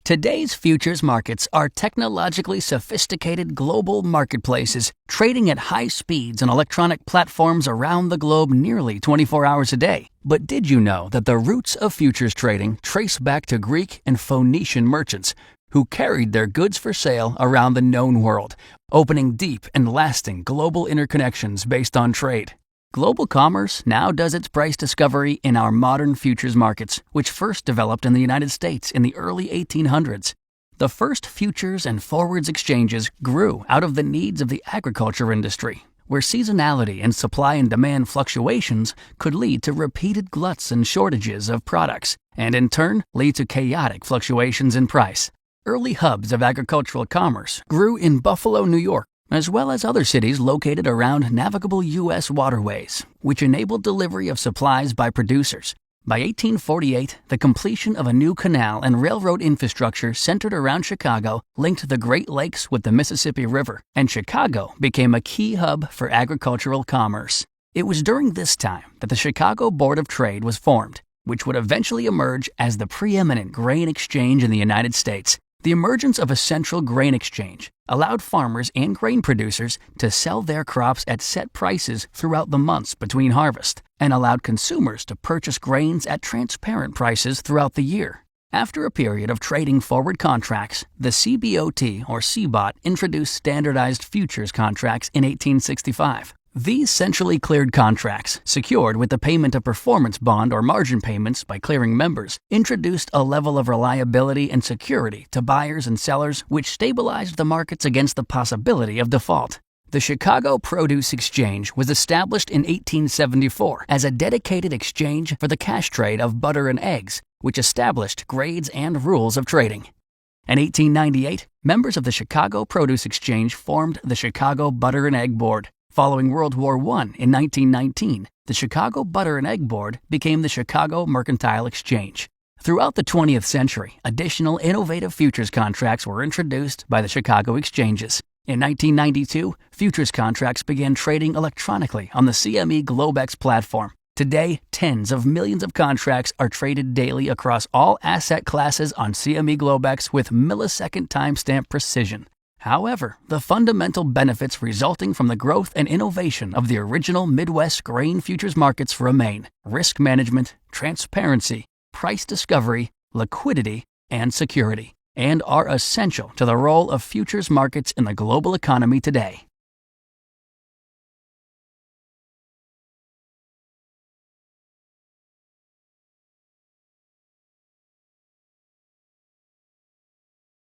Today's futures markets are technologically sophisticated global marketplaces trading at high speeds on electronic platforms around the globe nearly 24 hours a day. But did you know that the roots of futures trading trace back to Greek and Phoenician merchants who carried their goods for sale around the known world, opening deep and lasting global interconnections based on trade? Global commerce now does its price discovery in our modern futures markets, which first developed in the United States in the early 1800s. The first futures and forwards exchanges grew out of the needs of the agriculture industry, where seasonality and supply and demand fluctuations could lead to repeated gluts and shortages of products, and in turn lead to chaotic fluctuations in price. Early hubs of agricultural commerce grew in Buffalo, New York, as well as other cities located around navigable U.S. waterways, which enabled delivery of supplies by producers. By 1848, the completion of a new canal and railroad infrastructure centered around Chicago linked the Great Lakes with the Mississippi River, and Chicago became a key hub for agricultural commerce. It was during this time that the Chicago Board of Trade was formed, which would eventually emerge as the preeminent grain exchange in the United States. The emergence of a central grain exchange allowed farmers and grain producers to sell their crops at set prices throughout the months between harvest, and allowed consumers to purchase grains at transparent prices throughout the year. After a period of trading forward contracts, the CBOT or CBOT introduced standardized futures contracts in 1865. These centrally cleared contracts, secured with the payment of performance bond or margin payments by clearing members, introduced a level of reliability and security to buyers and sellers which stabilized the markets against the possibility of default. The Chicago Produce Exchange was established in 1874 as a dedicated exchange for the cash trade of butter and eggs, which established grades and rules of trading. In 1898, members of the Chicago Produce Exchange formed the Chicago Butter and Egg Board. Following World War I in 1919, the Chicago Butter and Egg Board became the Chicago Mercantile Exchange. Throughout the 20th century, additional innovative futures contracts were introduced by the Chicago exchanges. In 1992, futures contracts began trading electronically on the CME Globex platform. Today, tens of millions of contracts are traded daily across all asset classes on CME Globex with millisecond timestamp precision. However, the fundamental benefits resulting from the growth and innovation of the original Midwest grain futures markets remain: risk management, transparency, price discovery, liquidity, and security, and are essential to the role of futures markets in the global economy today.